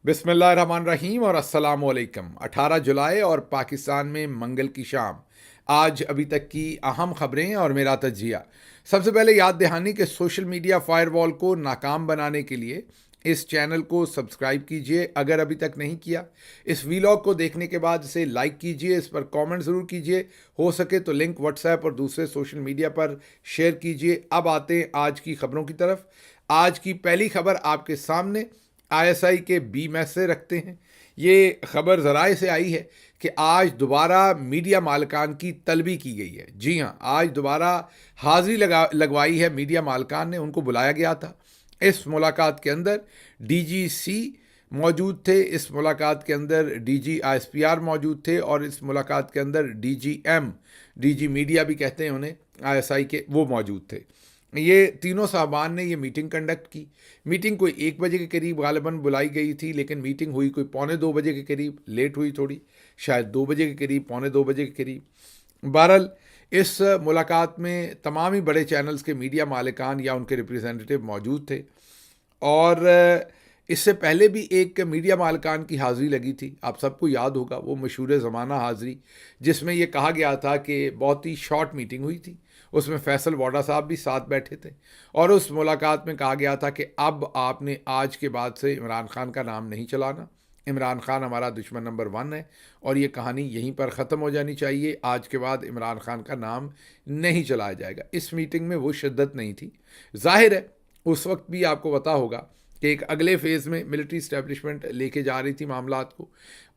बिस्मिल्लाहिर्रहमानिर्रहीम और अस्सलाम वालेकुम। 18 जुलाई और पाकिस्तान में मंगल की शाम। आज अभी तक की अहम खबरें और मेरा तजिया। सबसे पहले याद दहानी कि सोशल मीडिया फायरवॉल को नाकाम बनाने के लिए इस चैनल को सब्सक्राइब कीजिए अगर अभी तक नहीं किया। इस वीलॉग को देखने के बाद इसे लाइक कीजिए, इस पर कमेंट ज़रूर कीजिए, हो सके तो लिंक व्हाट्सएप और दूसरे सोशल मीडिया पर शेयर कीजिए। अब आते हैं आज की खबरों की तरफ। आज की पहली खबर आपके सामने आईएसआई के बी मैस से रखते हैं। ये खबर ज़राए से आई है कि आज दोबारा मीडिया मालिकान की तलबी की गई है। जी हाँ, आज दोबारा हाजिरी लगवाई है मीडिया मालिकान ने, उनको बुलाया गया था। इस मुलाकात के अंदर डीजीसी मौजूद थे, इस मुलाकात के अंदर डीजी आईएसपीआर मौजूद थे और इस मुलाकात के अंदर डीजीएम, डीजी मीडिया भी कहते हैं उन्हें आईएसआई के, वो मौजूद थे। ये तीनों साहबान ने ये मीटिंग कंडक्ट की। मीटिंग कोई 1 बजे के करीब गालिबन बुलाई गई थी, लेकिन मीटिंग हुई कोई 1:45 के करीब, लेट हुई थोड़ी, शायद 2 बजे के करीब, 1:45 के करीब। बहरहाल इस मुलाकात में तमाम ही बड़े चैनल्स के मीडिया मालिकान या उनके रिप्रेजेंटेटिव मौजूद थे और इससे पहले भी एक मीडिया मालिकान की हाज़िरी लगी थी, आप सबको याद होगा, वो मशहूर ज़माना हाज़िरी, जिसमें ये कहा गया था कि बहुत ही शॉर्ट मीटिंग हुई थी। उसमें फैसल वाडा साहब भी साथ बैठे थे और उस मुलाकात में कहा गया था कि अब आपने आज के बाद से इमरान खान का नाम नहीं चलाना, इमरान खान हमारा दुश्मन नंबर 1 है और ये कहानी यहीं पर ख़त्म हो जानी चाहिए। आज के बाद इमरान खान का नाम नहीं चलाया जाएगा। इस मीटिंग में वो शिद्दत नहीं थी। जाहिर है उस वक्त भी आपको पता होगा कि एक अगले फेज़ में मिलिट्री इस्टेब्लिशमेंट लेके जा रही थी मामलात को,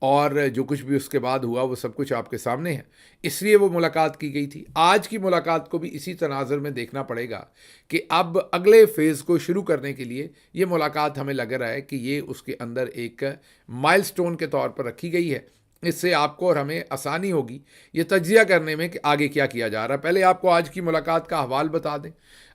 और जो कुछ भी उसके बाद हुआ वो सब कुछ आपके सामने है, इसलिए वो मुलाकात की गई थी। आज की मुलाकात को भी इसी तनाज़ुर में देखना पड़ेगा कि अब अगले फेज़ को शुरू करने के लिए ये मुलाकात हमें लग रहा है कि ये उसके अंदर एक माइलस्टोन के तौर पर रखी गई है। इससे आपको और हमें आसानी होगी ये तज्जिया करने में कि आगे क्या किया जा रहा है। पहले आपको आज की मुलाकात का अहवाल बता दें।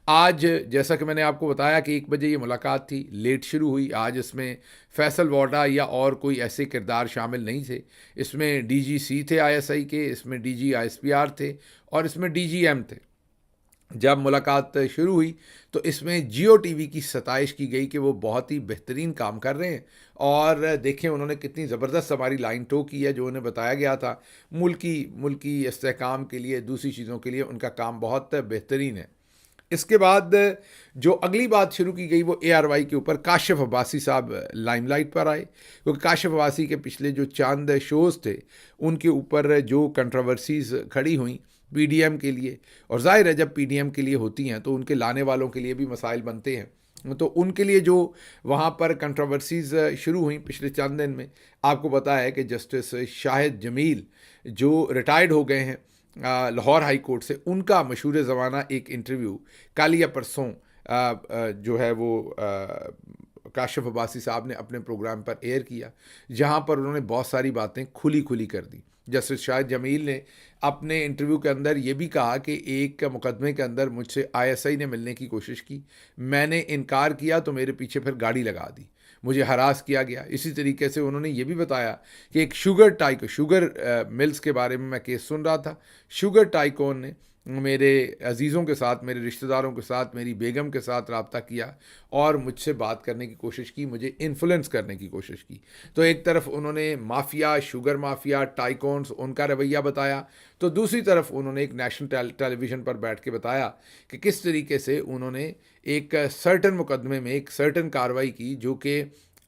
आज जैसा कि मैंने आपको बताया कि 1 बजे ये मुलाकात थी, लेट शुरू हुई। आज इसमें फैसल वाडा या और कोई ऐसे किरदार शामिल नहीं थे। इसमें डीजीसी थे आईएसआई के, इसमें डीजी आईएसपीआर थे और इसमें डीजीएम थे। जब मुलाकात शुरू हुई तो इसमें जियो टीवी की सताइश की गई कि वो बहुत ही बेहतरीन काम कर रहे हैं और देखें उन्होंने कितनी ज़बरदस्त हमारी लाइन टो की है। जो उन्हें बताया गया था मुल्की इस्तेहकाम के लिए, दूसरी चीज़ों के लिए, उनका काम बहुत बेहतरीन है। इसके बाद जो अगली बात शुरू की गई वो एआरवाई के ऊपर काशिफ अब्बासी साहब लाइमलाइट पर आए, क्योंकि काशिफ अब्बासी के पिछले जो चंद शोज़ थे उनके ऊपर जो कंट्रोवर्सीज़ खड़ी हुई पीडीएम के लिए, और जाहिर है जब पीडीएम के लिए होती हैं तो उनके लाने वालों के लिए भी मसाइल बनते हैं, तो उनके लिए जो वहाँ पर कंट्रोवर्सीज़ शुरू हुई पिछले चंद दिन में, आपको पता है कि जस्टिस शाहिद जमील जो रिटायर्ड हो गए हैं लाहौर हाई कोर्ट से, उनका मशहूर ज़माना एक इंटरव्यू कल या परसों जो है वो काशिफ अब्बासी साहब ने अपने प्रोग्राम पर एयर किया, जहां पर उन्होंने बहुत सारी बातें खुली खुली कर दी। जस्टिस शाहिद जमील ने अपने इंटरव्यू के अंदर ये भी कहा कि एक मुकदमे के अंदर मुझसे आईएसआई ने मिलने की कोशिश की, मैंने इनकार किया तो मेरे पीछे फिर गाड़ी लगा दी, मुझे हरास किया गया। इसी तरीके से उन्होंने ये भी बताया कि एक शुगर मिल्स के बारे में मैं केस सुन रहा था। शुगर टाइकोन ने मेरे अजीज़ों के साथ, मेरे रिश्तेदारों के साथ, मेरी बेगम के साथ रब्ता किया और मुझसे बात करने की कोशिश की, मुझे इन्फ्लुएंस करने की कोशिश की। तो एक तरफ उन्होंने माफिया, शुगर माफिया, टाइकोन्स, उनका रवैया बताया, तो दूसरी तरफ उन्होंने एक नेशनल टेलीविज़न पर बैठ के बताया कि किस तरीके से उन्होंने एक सर्टन मुकदमे में एक सर्टन कार्रवाई की जो कि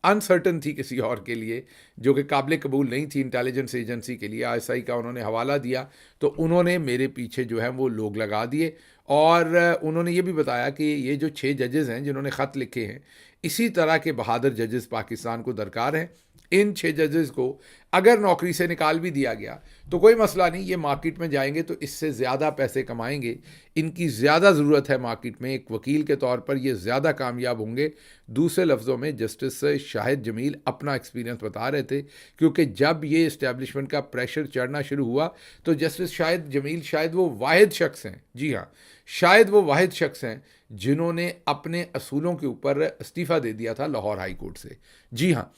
अनसर्टन थी किसी और के लिए, जो कि काबिल कबूल नहीं थी इंटेलिजेंस एजेंसी के लिए। आईएसआई का उन्होंने हवाला दिया तो उन्होंने मेरे पीछे जो है वो लोग लगा दिए, और उन्होंने ये भी बताया कि ये जो 6 जजेस हैं जिन्होंने ख़त लिखे हैं, इसी तरह के बहादुर जजेस पाकिस्तान को दरकार हैं। इन 6 जजेस को अगर नौकरी से निकाल भी दिया गया तो कोई मसला नहीं, ये मार्केट में जाएंगे तो इससे ज़्यादा पैसे कमाएंगे, इनकी ज़्यादा ज़रूरत है मार्केट में, एक वकील के तौर पर ये ज़्यादा कामयाब होंगे। दूसरे लफ्ज़ों में जस्टिस शाहिद जमील अपना एक्सपीरियंस बता रहे थे, क्योंकि जब ये इस्टेब्लिशमेंट का प्रेशर चढ़ना शुरू हुआ तो जस्टिस शाहिद जमील शायद वो वाहिद शख्स हैं, जी हाँ, शायद वो वाहिद शख्स हैं जिन्होंने अपने असूलों के ऊपर इस्तीफ़ा दे दिया था लाहौर हाई कोर्ट से। जी हाँ,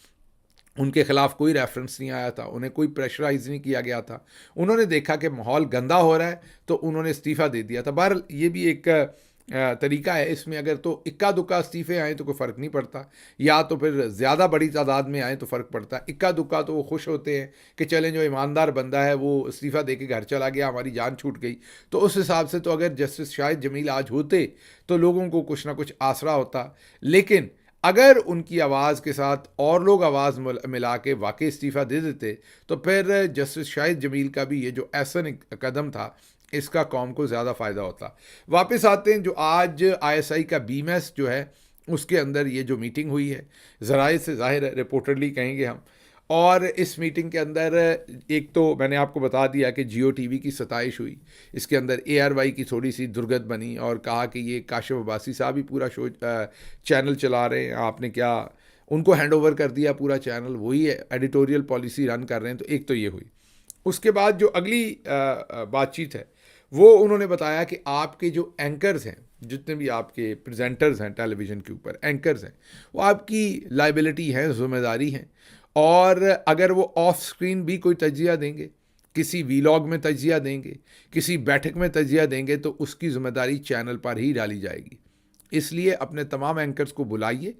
उनके खिलाफ कोई रेफरेंस नहीं आया था, उन्हें कोई प्रेशराइज नहीं किया गया था। उन्होंने देखा कि माहौल गंदा हो रहा है तो उन्होंने इस्तीफ़ा दे दिया था। बहरहाल ये भी एक तरीका है इसमें, अगर तो इक्का दुक्का इस्तीफे आए तो कोई फ़र्क नहीं पड़ता, या तो फिर ज़्यादा बड़ी तादाद में आए तो फ़र्क पड़ता है। इक्का दुक्का तो वो खुश होते हैं कि चलें जो ईमानदार बंदा है वो इस्तीफ़ा दे के घर चला गया, हमारी जान छूट गई। तो उस हिसाब से तो अगर जस्टिस शाहिद जमील आज होते तो लोगों को कुछ ना कुछ आसरा होता। लेकिन अगर उनकी आवाज़ के साथ और लोग आवाज़ मिला के वाकई इस्तीफ़ा दे देते तो फिर जस्टिस शाहिद जमील का भी ये जो ऐसा कदम था इसका कौम को ज़्यादा फ़ायदा होता। वापस आते हैं जो आज आईएसआई का बीएमएस जो है उसके अंदर ये जो मीटिंग हुई है, ज़राए से ज़ाहिर है, रिपोर्टरली कहेंगे हम। और इस मीटिंग के अंदर एक तो मैंने आपको बता दिया कि जियो टीवी की सताइश हुई, इसके अंदर एआरवाई की थोड़ी सी दुर्गत बनी और कहा कि ये काशिफ अब्बासी साहब ही पूरा शो चैनल चला रहे हैं, आपने क्या उनको हैंड ओवर कर दिया पूरा चैनल, वही एडिटोरियल पॉलिसी रन कर रहे हैं। तो एक तो ये हुई। उसके बाद जो अगली बातचीत है वो उन्होंने बताया कि आपके जो एंकर्स हैं, जितने भी आपके प्रेजेंटर्स हैं टेलीविज़न के ऊपर एंकर्स हैं, वो आपकी लाइबिलिटी है, ज़िम्मेदारी है। और अगर वो ऑफ स्क्रीन भी कोई तजिया देंगे, किसी वीलॉग में तजिया देंगे, किसी बैठक में तजिया देंगे, तो उसकी ज़िम्मेदारी चैनल पर ही डाली जाएगी। इसलिए अपने तमाम एंकर्स को बुलाइए,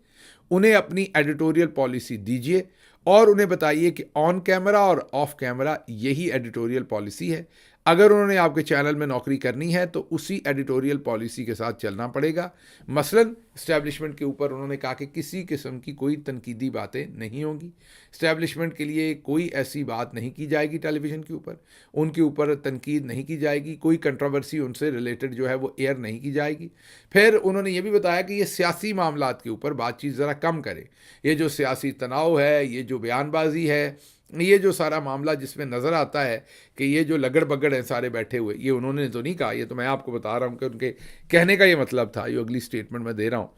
उन्हें अपनी एडिटोरियल पॉलिसी दीजिए और उन्हें बताइए कि ऑन कैमरा और ऑफ कैमरा यही एडिटोरियल पॉलिसी है। अगर उन्होंने आपके चैनल में नौकरी करनी है तो उसी एडिटोरियल पॉलिसी के साथ चलना पड़ेगा। मसलन इस्टेब्लिशमेंट के ऊपर उन्होंने कहा कि किसी किस्म की कोई तनकीदी बातें नहीं होंगी, इस्टेब्लिशमेंट के लिए कोई ऐसी बात नहीं की जाएगी टेलीविज़न के ऊपर, उनके ऊपर तनकीद नहीं की जाएगी, कोई कंट्रोवर्सी उनसे रिलेटेड जो है वो एयर नहीं की जाएगी। फिर उन्होंने ये भी बताया कि ये सियासी मामलात के ऊपर बातचीत ज़रा कम करें, ये जो सियासी तनाव है, ये जो बयानबाजी है, ये जो सारा मामला जिसमें नज़र आता है कि ये जो लगड़ बगड़ हैं सारे बैठे हुए, ये उन्होंने तो नहीं कहा, ये तो मैं आपको बता रहा हूँ कि उनके कहने का ये मतलब था, ये अगली स्टेटमेंट मैं दे रहा हूँ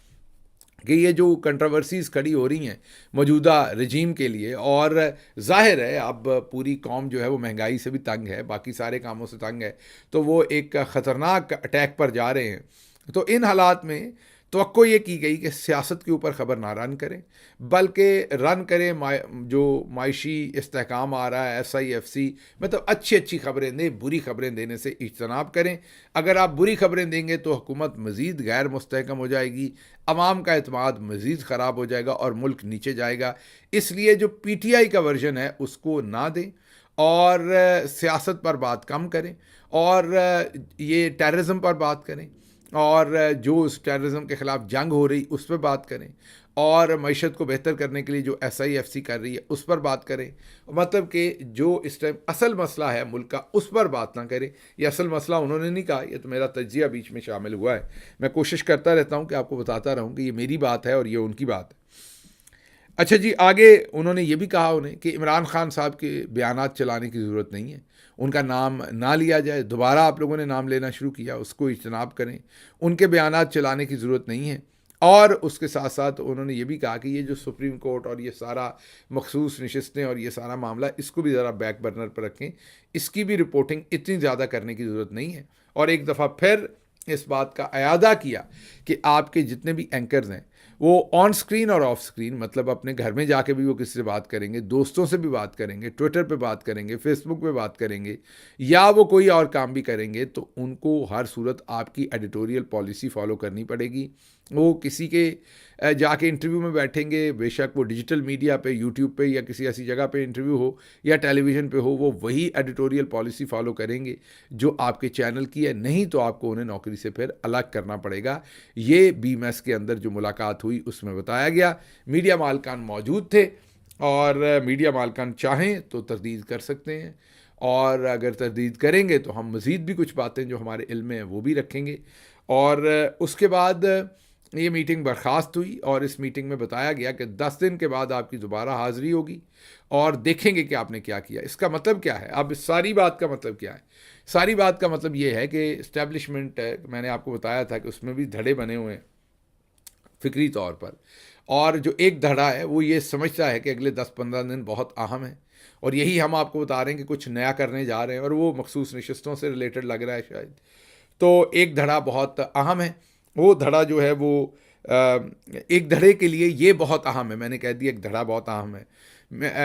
कि ये जो कंट्रोवर्सीज़ खड़ी हो रही हैं मौजूदा रजीम के लिए, और ज़ाहिर है अब पूरी कौम जो है वो महंगाई से भी तंग है, बाकी सारे कामों से तंग है, तो वो एक ख़तरनाक अटैक पर जा रहे हैं। तो इन हालात में तवक्को ये की गई कि सियासत के ऊपर ख़बर ना रन करें, बल्कि रन करें जो मायशी इस्तेहकाम आ रहा है SIFC, मतलब अच्छी अच्छी खबरें दें, बुरी खबरें देने से इज्तनाब करें। अगर आप बुरी खबरें देंगे तो हुकूमत मज़ीद गैर मुस्तहकम हो जाएगी, अवाम का एतमाद मज़ीद ख़राब हो जाएगा और मुल्क नीचे जाएगा। इसलिए जो PTI का वर्जन है उसको ना दें और सियासत पर बात कम करें और ये टेररिज्म पर बात करें और जो उस टेररिज्म के ख़िलाफ़ जंग हो रही उस पर बात करें और मईशत को बेहतर करने के लिए जो SIFC कर रही है उस पर बात करें। मतलब कि जो इस टाइम असल मसला है मुल्क का उस पर बात ना करें। ये असल मसला उन्होंने नहीं कहा, ये तो मेरा तज्जिया बीच में शामिल हुआ है। मैं कोशिश करता रहता हूँ कि आपको बताता रहूँ कि ये मेरी बात है और ये उनकी बात है। अच्छा जी, आगे उन्होंने ये भी कहा उन्हें कि इमरान खान साहब के बयानात चलाने की ज़रूरत नहीं है, उनका नाम ना लिया जाए। दोबारा आप लोगों ने नाम लेना शुरू किया, उसको इज्तनाब करें, उनके बयानात चलाने की ज़रूरत नहीं है। और उसके साथ साथ उन्होंने ये भी कहा कि ये जो सुप्रीम कोर्ट और ये सारा मखसूस नशिस्तें और ये सारा मामला, इसको भी ज़रा बैक बर्नर पर रखें, इसकी भी रिपोर्टिंग इतनी ज़्यादा करने की ज़रूरत नहीं है। और एक दफ़ा फिर इस बात का अयादा किया कि आपके जितने भी एंकर्स हैं वो ऑन स्क्रीन और ऑफ स्क्रीन, मतलब अपने घर में जाके भी वो किसी से बात करेंगे, दोस्तों से भी बात करेंगे, ट्विटर पे बात करेंगे, फेसबुक पे बात करेंगे, या वो कोई और काम भी करेंगे, तो उनको हर सूरत आपकी एडिटोरियल पॉलिसी फॉलो करनी पड़ेगी। वो किसी के जाके इंटरव्यू में बैठेंगे, बेशक वो डिजिटल मीडिया पे, यूट्यूब पे या किसी ऐसी जगह पे इंटरव्यू हो या टेलीविज़न पे हो, वो वही एडिटोरियल पॉलिसी फॉलो करेंगे जो आपके चैनल की है। नहीं तो आपको उन्हें नौकरी से फिर अलग करना पड़ेगा। ये बीएमएस के अंदर जो मुलाकात हुई उसमें बताया गया। मीडिया मालकान मौजूद थे और मीडिया मालकान चाहें तो तरदीद कर सकते हैं, और अगर तरदीद करेंगे तो हम मज़ीद भी कुछ बातें जो हमारे इल्म में हैं वो भी रखेंगे। और उसके बाद ये मीटिंग बर्खास्त हुई और इस मीटिंग में बताया गया कि 10 दिन के बाद आपकी दोबारा हाज़िरी होगी और देखेंगे कि आपने क्या किया। इसका मतलब क्या है? अब इस सारी बात का मतलब क्या है? सारी बात का मतलब ये है कि इस्टेब्लिशमेंट, मैंने आपको बताया था कि उसमें भी धड़े बने हुए हैं फ़िक्री तौर पर, और जो एक धड़ा है वो ये समझता है कि अगले 10-15 दिन बहुत अहम है, और यही हम आपको बता रहे हैं कि कुछ नया करने जा रहे हैं और वो मखसूस नशिस्तों से रिलेटेड लग रहा है शायद। तो एक धड़ा बहुत अहम है, वो धड़ा जो है वो एक धड़े के लिए ये बहुत अहम है। मैंने कह दिया एक धड़ा बहुत अहम है,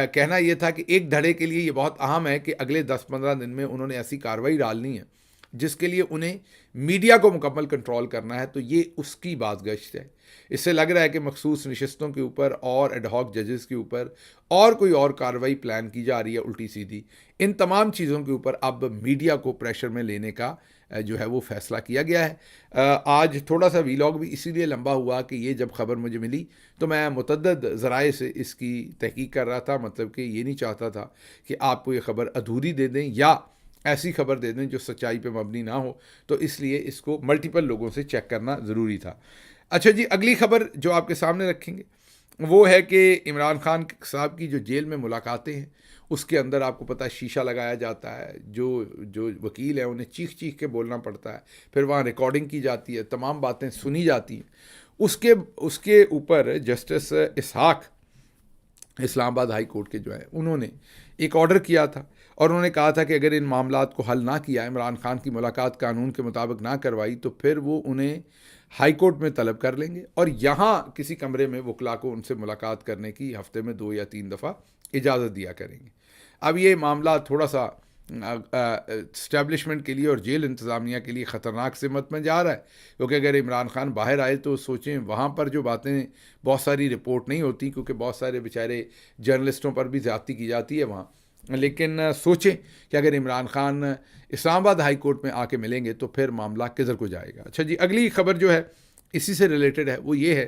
कहना ये था कि एक धड़े के लिए ये बहुत अहम है कि अगले 10-15 दिन में उन्होंने ऐसी कार्रवाई डालनी है जिसके लिए उन्हें मीडिया को मुकम्मल कंट्रोल करना है, तो ये उसकी बाज़गश्त है। इससे लग रहा है कि मखसूस नशिस्तों के ऊपर और एडहॉक जजेस के ऊपर और कोई और कार्रवाई प्लान की जा रही है उल्टी सीधी। इन तमाम चीज़ों के ऊपर अब मीडिया को प्रेशर में लेने का जो है वो फैसला किया गया है। आज थोड़ा सा वीलॉग भी इसीलिए लंबा हुआ कि ये जब खबर मुझे मिली तो मैं मुतअद्दिद ज़राए से इसकी तहकीक कर रहा था, मतलब कि ये नहीं चाहता था कि आपको ये खबर अधूरी दे दें या ऐसी खबर दे दें जो सच्चाई पे मबनी ना हो, तो इसलिए इसको मल्टीपल लोगों से चेक करना ज़रूरी था। अच्छा जी, अगली खबर जो आपके सामने रखेंगे वो है कि इमरान खान साहब की जो जेल में मुलाकातें हैं उसके अंदर आपको पता है शीशा लगाया जाता है, जो जो वकील हैं उन्हें चीख चीख के बोलना पड़ता है, फिर वहाँ रिकॉर्डिंग की जाती है, तमाम बातें सुनी जाती हैं। उसके उसके ऊपर जस्टिस इसहाक इस्लामाबाद हाई कोर्ट के जो है उन्होंने एक ऑर्डर किया था और उन्होंने कहा था कि अगर इन मामलात को हल ना किया, इमरान खान की मुलाकात कानून के मुताबिक ना करवाई, तो फिर वो उन्हें हाई कोर्ट में तलब कर लेंगे और यहाँ किसी कमरे में वकला को उनसे मुलाकात करने की हफ्ते में 2 या 3 दफ़ा इजाज़त दिया करेंगे। अब ये मामला थोड़ा सा इस्टेब्लिशमेंट के लिए और जेल इंतज़ामिया के लिए ख़तरनाक सिमत में जा रहा है, क्योंकि अगर इमरान खान बाहर आए तो सोचें वहाँ पर जो बातें बहुत सारी रिपोर्ट नहीं होती, क्योंकि बहुत सारे बेचारे जर्नलिस्टों पर भी ज़्यादती की जाती है वहाँ। लेकिन सोचें कि अगर इमरान खान इस्लामाबाद हाई कोर्ट में आके मिलेंगे तो फिर मामला किधर को जाएगा। अच्छा जी, अगली खबर जो है इसी से रिलेटेड है, वो ये है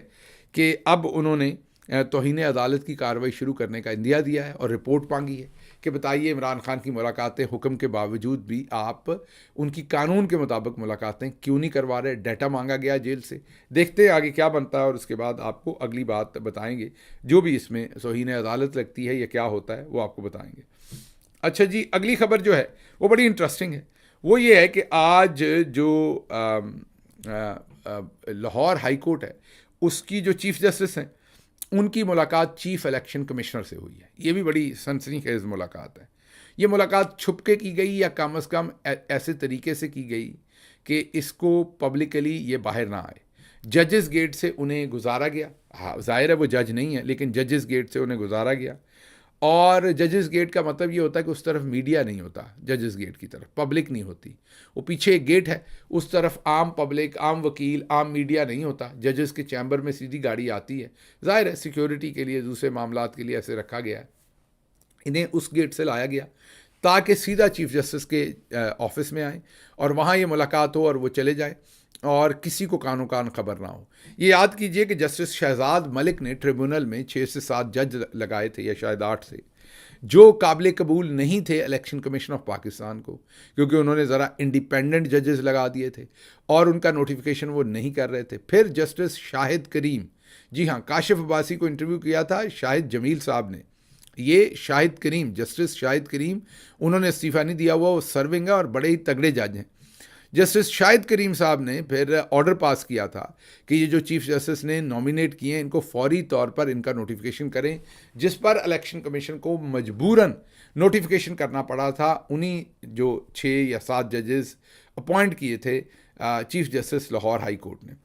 कि अब उन्होंने तौहीन अदालत की कार्रवाई शुरू करने का इंदिया दिया है और रिपोर्ट मांगी है कि बताइए इमरान खान की मुलाकातें हुक्म के बावजूद भी आप उनकी कानून के मुताबिक मुलाकातें क्यों नहीं करवा रहे। डाटा मांगा गया जेल से। देखते हैं आगे क्या बनता है और उसके बाद आपको अगली बात बताएंगे, जो भी इसमें तौहीन अदालत लगती है या क्या होता है वो आपको बताएंगे। अच्छा जी, अगली खबर जो है वो बड़ी इंटरेस्टिंग है। वो ये है कि आज जो लाहौर हाई कोर्ट है उसकी जो चीफ जस्टिस हैं उनकी मुलाकात चीफ इलेक्शन कमिश्नर से हुई है। ये भी बड़ी सनसनीखेज मुलाकात है। ये मुलाकात छुपके की गई या कम अज़ कम ऐसे तरीके से की गई कि इसको पब्लिकली ये बाहर ना आए। जजेस गेट से उन्हें गुजारा गया। हाँ, ज़ाहिर है वो जज नहीं है, लेकिन जजेस गेट से उन्हें गुजारा गया। और जजेस गेट का मतलब ये होता है कि उस तरफ मीडिया नहीं होता, जजेस गेट की तरफ पब्लिक नहीं होती। वो पीछे एक गेट है, उस तरफ आम पब्लिक, आम वकील, आम मीडिया नहीं होता। जजेस के चैम्बर में सीधी गाड़ी आती है। ज़ाहिर है सिक्योरिटी के लिए, दूसरे मामलात के लिए ऐसे रखा गया है। इन्हें उस गेट से लाया गया ताकि सीधा चीफ जस्टिस के ऑफिस में आए और वहाँ ये मुलाकात हो और वो चले जाए और किसी को कानो कान खबर ना हो। ये याद कीजिए कि जस्टिस शहजाद मलिक ने ट्रिब्यूनल में 6 से 7 जज लगाए थे या शायद 8 से, जो काबिल कबूल नहीं थे इलेक्शन कमीशन ऑफ पाकिस्तान को, क्योंकि उन्होंने ज़रा इंडिपेंडेंट जजेस लगा दिए थे और उनका नोटिफिकेशन वो नहीं कर रहे थे। फिर जस्टिस शाहिद करीम, जी हाँ, काशिफ अब्बासी को इंटरव्यू किया था शाहिद जमील साहब ने। ये शाहिद करीम, जस्टिस शाहिद करीम, उन्होंने इस्तीफ़ा नहीं दिया हुआ, वो सर्विंग है और बड़े ही तगड़े जज हैं। जस्टिस शाहिद करीम साहब ने फिर ऑर्डर पास किया था कि ये जो चीफ जस्टिस ने नॉमिनेट किए हैं इनको फौरी तौर पर इनका नोटिफिकेशन करें, जिस पर इलेक्शन कमीशन को मजबूरन नोटिफिकेशन करना पड़ा था। उन्हीं जो 6 या 7 जजेस अपॉइंट किए थे chief justice Lahore high court ने।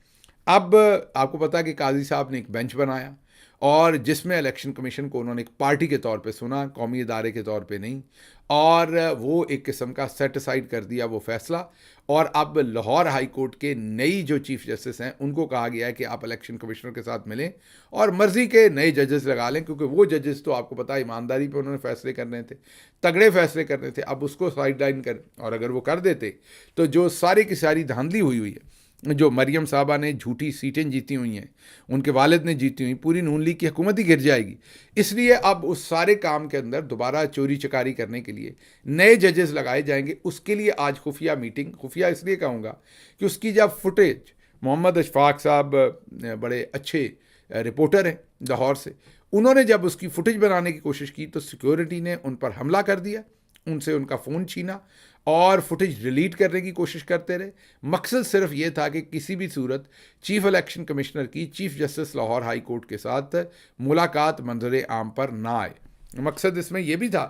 अब आपको पता है कि काजी साहब ने एक बेंच बनाया और जिसमें इलेक्शन कमीशन को उन्होंने एक पार्टी के तौर पे सुना, कौमी इदारे के तौर पे नहीं, और वो एक किस्म का सेट असाइड कर दिया वो फैसला। और अब लाहौर हाई कोर्ट के नई जो चीफ जस्टिस हैं उनको कहा गया है कि आप इलेक्शन कमिश्नर के साथ मिलें और मर्जी के नए जजेस लगा लें, क्योंकि वो जजेस तो आपको पता है ईमानदारी पे उन्होंने फैसले करने थे, तगड़े फैसले करने थे। अब उसको साइडलाइन कर, और अगर वो कर देते तो जो सारी की सारी धांधली हुई हुई है, जो मरियम साहबा ने झूठी सीटें जीती हुई हैं, उनके वालिद ने जीती हुई, पूरी नून लीग की हुकूमत ही गिर जाएगी। इसलिए अब उस सारे काम के अंदर दोबारा चोरी चकारी करने के लिए नए जजेस लगाए जाएंगे। उसके लिए आज खुफिया मीटिंग, खुफिया इसलिए कहूँगा कि उसकी जब फुटेज, मोहम्मद अशफाक साहब बड़े अच्छे रिपोर्टर हैं लाहौर से, उन्होंने जब उसकी फुटेज बनाने की कोशिश की तो सिक्योरिटी ने उन पर हमला कर दिया, उनसे उनका फ़ोन छीना और फुटेज डिलीट करने की कोशिश करते रहे। मकसद सिर्फ ये था कि किसी भी सूरत चीफ इलेक्शन कमिश्नर की chief justice Lahore high court के साथ मुलाकात मंजर आम पर ना आए। मकसद इसमें यह भी था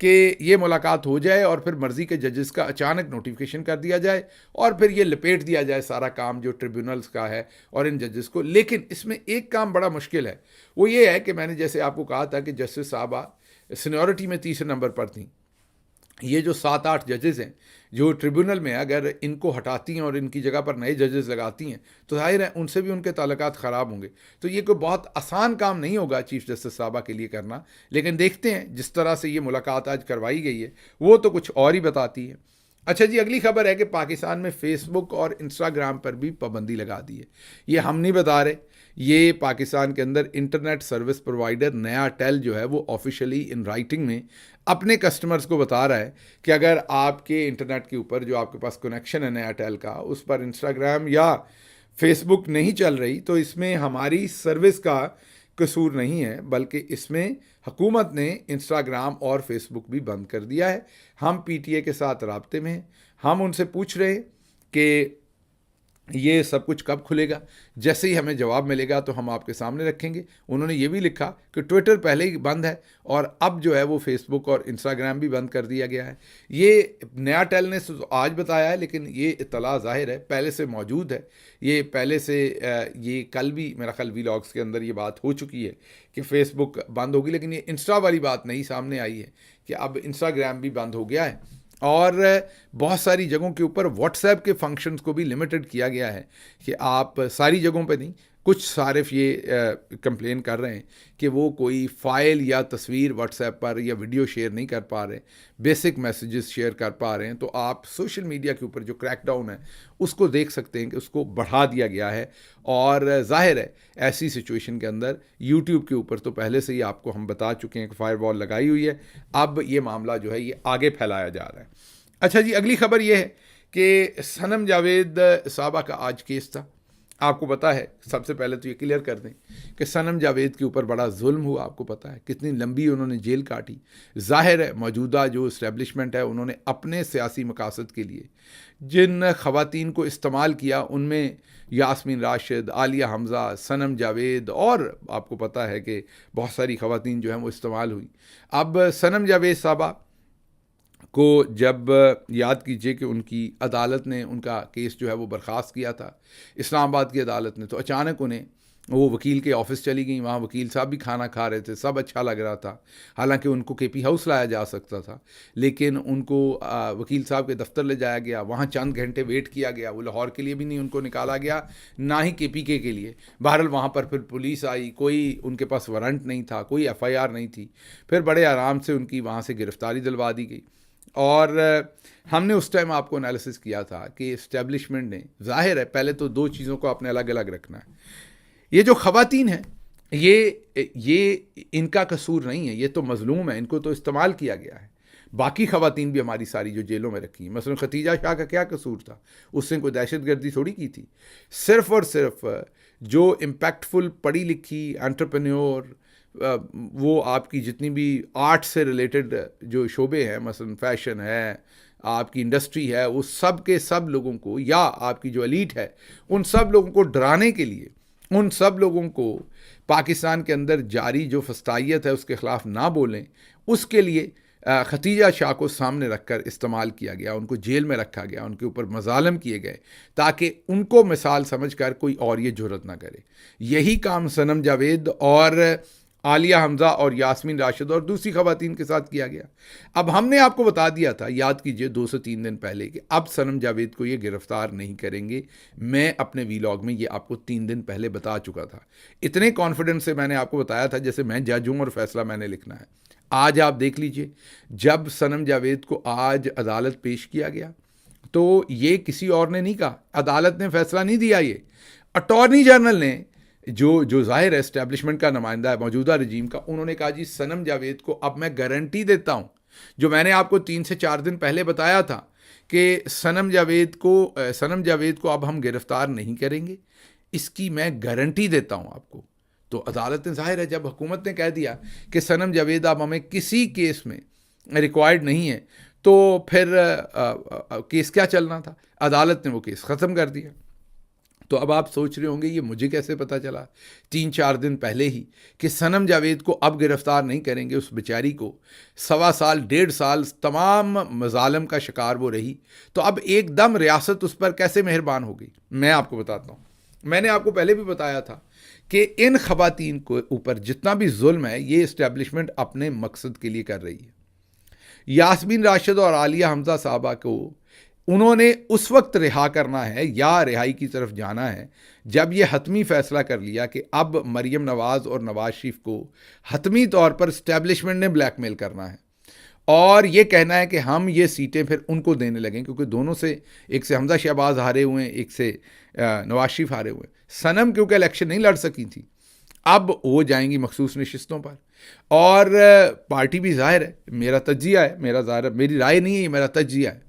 कि ये मुलाकात हो जाए और फिर मर्ज़ी के जजेस का अचानक नोटिफिकेशन कर दिया जाए और फिर ये लपेट दिया जाए सारा काम जो ट्रिब्यूनल्स का है और इन जजेस को। लेकिन इसमें एक काम बड़ा मुश्किल है, वो ये है कि मैंने जैसे आपको कहा था कि जस्टिस साहबा सीनियरिटी में तीसरे नंबर पर थी, ये जो 7-8 जजेस हैं जो ट्रिब्यूनल में, अगर इनको हटाती हैं और इनकी जगह पर नए जजेस लगाती हैं तो जाहिर है उनसे भी उनके ताल्लुकात ख़राब होंगे। तो ये कोई बहुत आसान काम नहीं होगा चीफ जस्टिस साहबा के लिए करना, लेकिन देखते हैं जिस तरह से ये मुलाकात आज करवाई गई है वो तो कुछ और ही बताती है। अच्छा जी, अगली खबर है कि पाकिस्तान में फेसबुक और इंस्टाग्राम पर भी पाबंदी लगा दी है। ये हम नहीं बता रहे, ये पाकिस्तान के अंदर इंटरनेट सर्विस प्रोवाइडर नया टेल जो है वो ऑफिशियली इन राइटिंग में अपने कस्टमर्स को बता रहा है कि अगर आपके इंटरनेट के ऊपर जो आपके पास कनेक्शन है नया टेल का, उस पर इंस्टाग्राम या फेसबुक नहीं चल रही तो इसमें हमारी सर्विस का कसूर नहीं है, बल्कि इसमें हुकूमत ने इंस्टाग्राम और फेसबुक भी बंद कर दिया है। हम पीटीए के साथ राब्ते में हैं, हम उनसे पूछ रहे हैं कि ये सब कुछ कब खुलेगा। जैसे ही हमें जवाब मिलेगा तो हम आपके सामने रखेंगे। उन्होंने ये भी लिखा कि ट्विटर पहले ही बंद है और अब जो है वो फेसबुक और इंस्टाग्राम भी बंद कर दिया गया है। ये नया टेल ने आज बताया है, लेकिन ये इत्तला ज़ाहिर है पहले से मौजूद है। ये पहले से ये कल भी मेरा ख्याल वीलॉग्स के अंदर ये बात हो चुकी है कि फ़ेसबुक बंद होगी, लेकिन ये इंस्टा वाली बात नहीं सामने आई है कि अब इंस्टाग्राम भी बंद हो गया है। और बहुत सारी जगहों के ऊपर व्हाट्सएप के फंक्शंस को भी लिमिटेड किया गया है कि आप सारी जगहों पे नहीं, कुछ सारिफ ये कंप्लेन कर रहे हैं कि वो कोई फ़ाइल या तस्वीर व्हाट्सएप पर या वीडियो शेयर नहीं कर पा रहे, बेसिक मैसेजेस शेयर कर पा रहे हैं। तो आप सोशल मीडिया के ऊपर जो क्रैकडाउन है उसको देख सकते हैं कि उसको बढ़ा दिया गया है। और ज़ाहिर है ऐसी सिचुएशन के अंदर यूट्यूब के ऊपर तो पहले से ही आपको हम बता चुके हैं कि फायरवॉल लगाई हुई है, अब ये मामला जो है ये आगे फैलाया जा रहा है। अच्छा जी, अगली खबर ये है कि सनम जावेद साहबा का आज केस था। आपको पता है, सबसे पहले तो ये क्लियर कर दें कि सनम जावेद के ऊपर बड़ा जुल्म हुआ। आपको पता है कितनी लंबी उन्होंने जेल काटी। ज़ाहिर है मौजूदा जो इस्टेब्लिशमेंट है उन्होंने अपने सियासी मकासद के लिए जिन ख़वातीन को इस्तेमाल किया उनमें यास्मीन राशिद, आलिया हमज़ा, सनम जावेद और आपको पता है कि बहुत सारी ख़वातीन जो हैं वो इस्तेमाल हुई। अब सनम जावेद साहबा को जब याद कीजिए कि उनकी अदालत ने उनका केस जो है वो बर्खास्त किया था इस्लामाबाद की अदालत ने, तो अचानक उन्हें वो वकील के ऑफिस चली गई। वहाँ वकील साहब भी खाना खा रहे थे, सब अच्छा लग रहा था। हालांकि उनको केपी हाउस लाया जा सकता था, लेकिन उनको वकील साहब के दफ्तर ले जाया गया। वहाँ चंद घंटे वेट किया गया। वो लाहौर के लिए भी नहीं उनको निकाला गया, ना ही केपीके के लिए। बहरहाल वहाँ पर फिर पुलिस आई, कोई उनके पास वारंट नहीं था, कोई एफआईआर नहीं थी। फिर बड़े आराम से उनकी वहाँ से गिरफ्तारी दिलवा दी गई। और हमने उस टाइम आपको एनालिसिस किया था कि इस्टेब्लिशमेंट ने, जाहिर है पहले तो दो चीज़ों को आपने अलग अलग रखना है। ये जो ख़वातीन हैं ये इनका कसूर नहीं है, ये तो मजलूम है, इनको तो इस्तेमाल किया गया है। बाकी ख़वातीन भी हमारी सारी जो जेलों में रखी हैं, मसलन खतीजा शाह का क्या कसूर था? उसने कोई दहशतगर्दी थोड़ी की थी। सिर्फ़ और सिर्फ जो इम्पैक्टफुल पढ़ी लिखी एंटरप्रेन्योर, वो आपकी जितनी भी आर्ट से रिलेटेड जो शोबे हैं, मसलन फैशन है, आपकी इंडस्ट्री है, वो सब के सब लोगों को, या आपकी जो एलीट है उन सब लोगों को डराने के लिए, उन सब लोगों को पाकिस्तान के अंदर जारी जो फस्तायत है उसके ख़िलाफ़ ना बोलें, उसके लिए खतीजा शाह को सामने रखकर इस्तेमाल किया गया। उनको जेल में रखा गया, उनके ऊपर मजालम किए गए ताकि उनको मिसाल समझकर कोई और ये जुर्रत ना करे। यही काम सनम जावेद और आलिया हमज़ा और यास्मीन राशिद और दूसरी ख़वातीन के साथ किया गया। अब हमने आपको बता दिया था, याद कीजिए 2 से 3 दिन पहले, कि अब सनम जावेद को ये गिरफ़्तार नहीं करेंगे। मैं अपने वीलॉग में ये आपको 3 दिन पहले बता चुका था। इतने कॉन्फिडेंस से मैंने आपको बताया था जैसे मैं जज हूँ और फैसला मैंने लिखना है। आज आप देख लीजिए, जब सनम जावेद को आज अदालत पेश किया गया तो ये किसी और ने नहीं कहा, अदालत ने फैसला नहीं दिया, ये अटॉर्नी जनरल ने, जो ज़ाहिर है इस्टेब्लिशमेंट का नुमाइंदा है मौजूदा रजीम का, उन्होंने कहा जी सनम जावेद को अब मैं गारंटी देता हूँ, जो मैंने आपको 3 से 4 दिन पहले बताया था कि सनम जावेद को अब हम गिरफ़्तार नहीं करेंगे, इसकी मैं गारंटी देता हूँ आपको। तो अदालत ने, ज़ाहिर है जब हुकूमत ने कह दिया कि सनम जावेद अब हमें किसी केस में रिक्वायर्ड नहीं है, तो फिर केस क्या चलना था? अदालत ने वो केस ख़त्म कर दिया। तो अब आप सोच रहे होंगे ये मुझे कैसे पता चला 3-4 दिन पहले ही कि सनम जावेद को अब गिरफ़्तार नहीं करेंगे। उस बेचारी को 1.25 साल 1.5 साल तमाम मजालम का शिकार वो रही, तो अब एकदम रियासत उस पर कैसे मेहरबान हो गई? मैं आपको बताता हूँ। मैंने आपको पहले भी बताया था कि इन ख़वातीन को ऊपर जितना भी जुल्म है ये इस्टेब्लिशमेंट अपने मकसद के लिए कर रही है। यास्मीन राशिद और आलिया हमजा साहबा को उन्होंने उस वक्त रिहा करना है या रिहाई की तरफ जाना है जब ये हतमी फैसला कर लिया कि अब मरीम नवाज़ और नवाज शरीफ को हतमी तौर पर इस्टेब्लिशमेंट ने ब्लैकमेल करना है और ये कहना है कि हम ये सीटें फिर उनको देने लगें, क्योंकि दोनों से, एक से हमजा शहबाज हारे हुए हैं, एक से नवाज शरीफ हारे हुए हैं। सनम क्योंकि इलेक्शन नहीं लड़ सकी थी, अब वो जाएंगी मखसूस नशिस्तों पर। और पार्टी भी ज़ाहिर है, मेरा तजिया है, मेरा ज़ाहिर, मेरी राय नहीं है, मेरा तजिया है।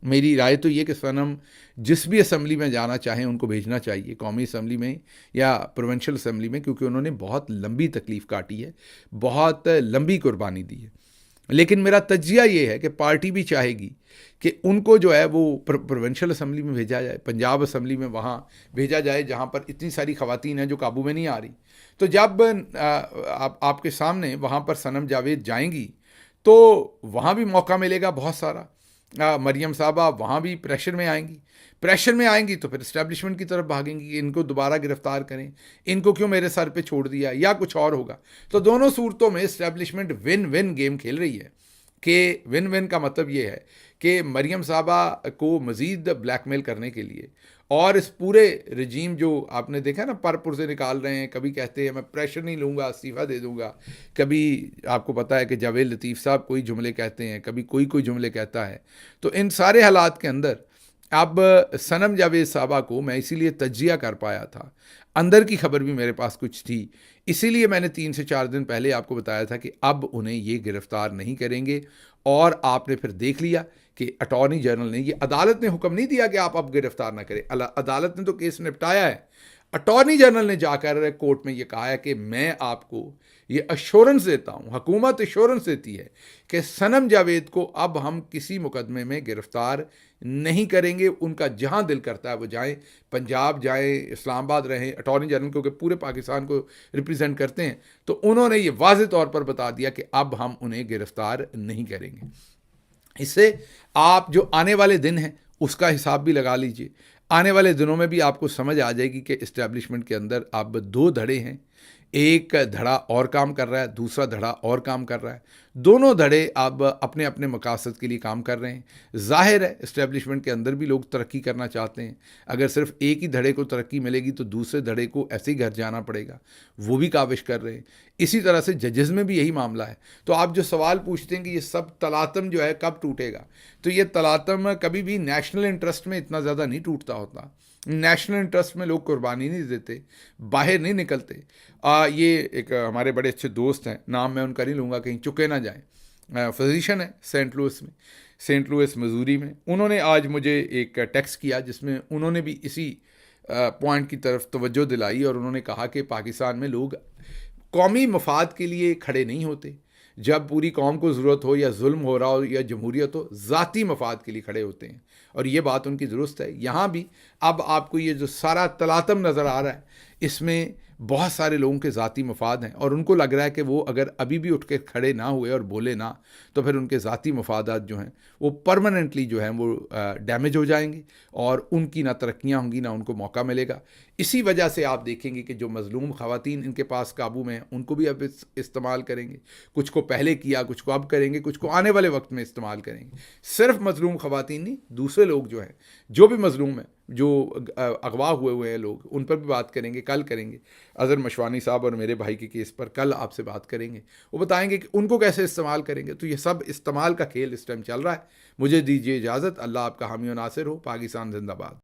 मेरी राय तो ये कि सनम जिस भी असम्बली में जाना चाहें उनको भेजना चाहिए, कौमी असम्बली में या प्रोविंशियल असम्बली में, क्योंकि उन्होंने बहुत लंबी तकलीफ़ काटी है, बहुत लंबी कुर्बानी दी है। लेकिन मेरा तजिया ये है कि पार्टी भी चाहेगी कि उनको जो है वो प्रोविंशियल असम्बली में भेजा जाए, पंजाब असम्बली में वहाँ भेजा जाए जहाँ पर इतनी सारी ख़वातीन हैं जो काबू में नहीं आ रही। तो जब आपके सामने वहाँ पर सनम जावेद जाएंगी तो वहाँ भी मौका मिलेगा बहुत सारा। मरियम साहबा वहाँ भी प्रेशर में आएंगी तो फिर इस्टेब्लिशमेंट की तरफ भागेंगी कि इनको दोबारा गिरफ्तार करें, इनको क्यों मेरे सर पे छोड़ दिया, या कुछ और होगा। तो दोनों सूरतों में इस्टेब्लिशमेंट विन विन गेम खेल रही है कि विन विन का मतलब ये है कि मरियम साहबा को मज़ीद ब्लैकमेल करने के लिए और इस पूरे रजीम जो आपने देखा ना पर से निकाल रहे हैं, कभी कहते हैं मैं प्रेशर नहीं लूँगा, इस्तीफ़ा दे दूँगा, कभी आपको पता है कि जावेद लतीफ़ साहब कोई जुमले कहते हैं, कभी कोई जुमले कहता है। तो इन सारे हालात के अंदर अब सनम जावेद साहबा को मैं इसीलिए तजिया कर पाया था, अंदर की खबर भी मेरे पास कुछ थी, इसीलिए मैंने 3 से 4 दिन पहले आपको बताया था कि अब उन्हें ये गिरफ्तार नहीं करेंगे। और आपने फिर देख लिया कि अटॉर्नी जनरल ने, ये अदालत ने हुक्म नहीं दिया कि आप अब गिरफ्तार ना करें, अदालत ने तो केस निपटाया है। अटॉर्नी जनरल ने जाकर कोर्ट में ये कहा है कि मैं आपको ये अश्योरेंस देता हूँ, हुकूमत अश्योरेंस देती है कि सनम जावेद को अब हम किसी मुकदमे में गिरफ्तार नहीं करेंगे, उनका जहाँ दिल करता है वो जाएं, पंजाब जाएं, इस्लामाबाद रहें। अटॉर्नी जनरल क्योंकि पूरे पाकिस्तान को रिप्रेजेंट करते हैं, तो उन्होंने ये वाज़ेह तौर पर बता दिया कि अब हम उन्हें गिरफ्तार नहीं करेंगे। इससे आप जो आने वाले दिन हैं उसका हिसाब भी लगा लीजिए। आने वाले दिनों में भी आपको समझ आ जाएगी कि इस्टेब्लिशमेंट के अंदर अब 2 धड़े हैं, एक धड़ा और काम कर रहा है, दूसरा धड़ा और काम कर रहा है। दोनों धड़े अब अपने अपने मकासद के लिए काम कर रहे हैं। ज़ाहिर है इस्टेब्लिशमेंट के अंदर भी लोग तरक्की करना चाहते हैं। अगर सिर्फ एक ही धड़े को तरक्की मिलेगी तो दूसरे धड़े को ऐसे ही घर जाना पड़ेगा, वो भी काविश कर रहे हैं। इसी तरह से जजेस में भी यही मामला है। तो आप जो सवाल पूछते हैं कि ये सब तलातम जो है कब टूटेगा, तो ये तलातम कभी भी नेशनल इंटरेस्ट में इतना ज़्यादा नहीं टूटता होता। नेशनल इंटरेस्ट में लोग कुर्बानी नहीं देते, बाहर नहीं निकलते। ये एक हमारे बड़े अच्छे दोस्त हैं, नाम मैं उनका नहीं लूँगा कहीं चुके ना जाएं, फिजिशियन है सेंट लुइस मिजूरी में। उन्होंने आज मुझे एक टेक्स्ट किया जिसमें उन्होंने भी इसी पॉइंट की तरफ तवज्जो दिलाई और उन्होंने कहा कि पाकिस्तान में लोग कौमी मफाद के लिए खड़े नहीं होते। जब पूरी कौम को ज़रूरत हो या जुल्म हो रहा हो या जमहूरियत हो, ज़ाती मफाद के लिए खड़े होते हैं। और ये बात उनकी दुरुस्त है। यहाँ भी अब आपको ये जो सारा तलातम नज़र आ रहा है, इसमें बहुत सारे लोगों के ज़ाती मफाद हैं और उनको लग रहा है कि वो अगर अभी भी उठ के खड़े ना हुए और बोले ना, तो फिर उनके ज़ाती मफादात जो हैं वो परमानेंटली जो हैं वो डैमेज हो जाएंगे और उनकी ना तरक्कियाँ होंगी ना उनको मौका मिलेगा। इसी वजह से आप देखेंगे कि जो मज़लूम ख़वातीन इनके पास काबू में हैं उनको भी अब इस्तेमाल करेंगे। कुछ को पहले किया, कुछ को अब करेंगे, कुछ को आने वाले वक्त में इस्तेमाल करेंगे। सिर्फ मज़लूम ख़वातीन नहीं, दूसरे लोग जो हैं, जो भी मज़लूम हैं, जो अगवा हुए हैं लोग, उन पर भी बात करेंगे, कल करेंगे। अज़हर मशवानी साहब और मेरे भाई के केस पर कल आपसे बात करेंगे, वो बताएंगे कि उनको कैसे इस्तेमाल करेंगे। तो ये सब इस्तेमाल का खेल इस टाइम चल रहा है। मुझे दीजिए इजाज़त। अल्लाह आपका हामी और नासिर हो। पाकिस्तान जिंदाबाद।